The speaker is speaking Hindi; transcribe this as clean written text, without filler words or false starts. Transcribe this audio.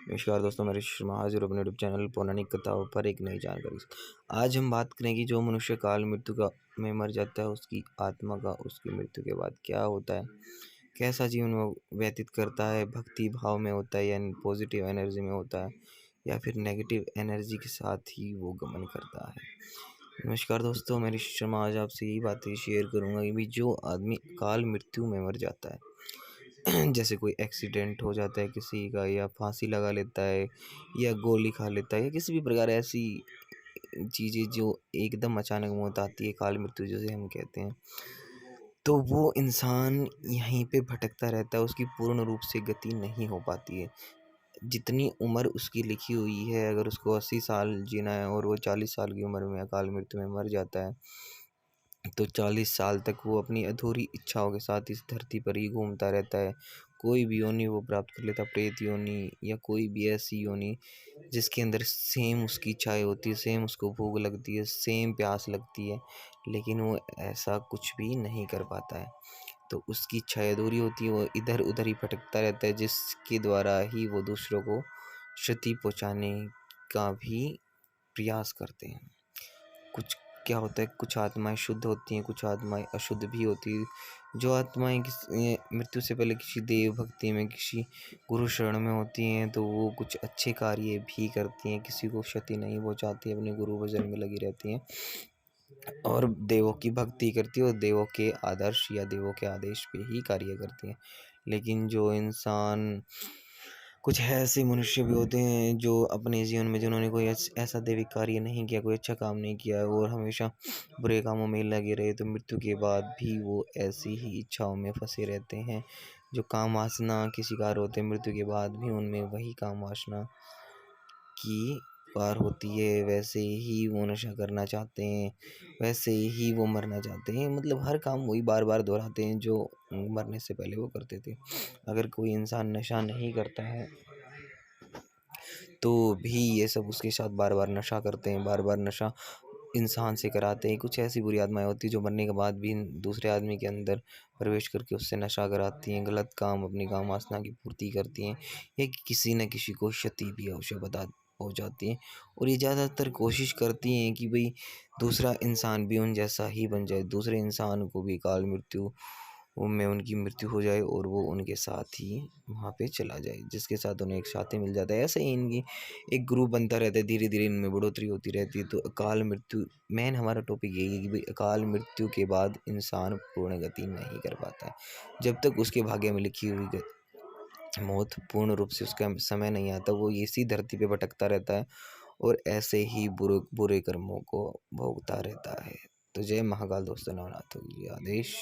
नमस्कार दोस्तों, मैं ऋषि शर्मा हाजिर हूँ अपने यूट्यूब चैनल पौराणिक कथाओं पर एक नई जानकारी से। आज हम बात करेंगे जो मनुष्य काल मृत्यु का में मर जाता है, उसकी आत्मा का उसकी मृत्यु के बाद क्या होता है, कैसा जीवन वो व्यतीत करता है, भक्ति भाव में होता है या पॉजिटिव एनर्जी में होता है या फिर नेगेटिव एनर्जी के साथ ही वो गमन करता है। नमस्कार दोस्तों, मैं ऋषि शर्मा आज आपसे यही बातें शेयर करूँगा कि भाई जो आदमी काल मृत्यु में मर जाता है जैसे कोई एक्सीडेंट हो जाता है किसी का, या फांसी लगा लेता है, या गोली खा लेता है, या किसी भी प्रकार ऐसी चीज़ें जो एकदम अचानक मौत आती है, काल मृत्यु जिसे हम कहते हैं, तो वो इंसान यहीं पे भटकता रहता है, उसकी पूर्ण रूप से गति नहीं हो पाती है। जितनी उम्र उसकी लिखी हुई है, अगर उसको 80 साल जीना है और वो 40 साल की उम्र में अकाल मृत्यु में मर जाता है, तो 40 साल तक वो अपनी अधूरी इच्छाओं के साथ इस धरती पर ही घूमता रहता है। कोई भी योनि वो प्राप्त कर लेता, प्रेत योनि या कोई भी ऐसी योनि जिसके अंदर सेम उसकी इच्छाएँ होती है, सेम उसको भूख लगती है, सेम प्यास लगती है, लेकिन वो ऐसा कुछ भी नहीं कर पाता है। तो उसकी इच्छाएँ अधूरी होती है, वो इधर-उधर ही भटकता रहता है, जिसके द्वारा ही वो दूसरों को क्षति पहुँचाने का भी प्रयास करते हैं। कुछ क्या होता है, कुछ आत्माएँ शुद्ध होती हैं, कुछ आत्माएँ अशुद्ध भी होती हैं। जो आत्माएँ मृत्यु से पहले किसी देव भक्ति में, किसी गुरु शरण में होती हैं, तो वो कुछ अच्छे कार्य भी करती हैं, किसी को क्षति नहीं पहुँचाती, अपने गुरु भजन में लगी रहती हैं और देवों की भक्ति करती है और देवों के आदर्श या देवों के आदेश पे ही कार्य करती हैं। लेकिन जो इंसान, कुछ ऐसे मनुष्य भी होते हैं जो अपने जीवन में जिन्होंने कोई ऐसा दैविक कार्य नहीं किया, कोई अच्छा काम नहीं किया है और हमेशा बुरे कामों में लगे रहे, तो मृत्यु के बाद भी वो ऐसी ही इच्छाओं में फंसे रहते हैं। जो काम वासना के शिकार होते हैं, मृत्यु के बाद भी उनमें वही काम वासना की पार होती है, वैसे ही वो नशा करना चाहते हैं, वैसे ही वो मरना चाहते हैं। मतलब हर काम वही बार-बार दोहराते हैं जो मरने से पहले वो करते थे। अगर कोई इंसान नशा नहीं करता है, तो भी ये सब उसके साथ बार-बार नशा करते हैं, बार-बार नशा इंसान से कराते हैं। कुछ ऐसी बुरी आत्माएँ होती हैं जो मरने के बाद भी दूसरे आदमी के अंदर प्रवेश करके उससे नशा कराती हैं, गलत काम, अपनी काम वासना की पूर्ति करती हैं या किसी न किसी को क्षति भी अवश्य पहुँचाती हैं। और ये ज़्यादातर कोशिश करती हैं कि भई दूसरा इंसान भी उन जैसा ही बन जाए, दूसरे इंसान को भी काल मृत्यु में उनकी मृत्यु हो जाए और वो उनके साथ ही वहाँ पे चला जाए, जिसके साथ उन्हें एक साथी मिल जाता है। ऐसे ही इनकी एक ग्रुप बनता रहता है, धीरे-धीरे इनमें बढ़ोतरी होती रहती है। तो अकाल मृत्यु, मेन हमारा टॉपिक यही है कि भाई अकाल मृत्यु के बाद इंसान पूर्ण गति नहीं कर पाता है। जब तक उसके भाग्य में लिखी हुई मौत पूर्ण रूप से उसका समय नहीं आता, वो इसी धरती पे भटकता रहता है और ऐसे ही बुरे बुरे कर्मों को भोगता रहता है। तो जय महाकाल दोस्तों, नवनाथों की आदेश।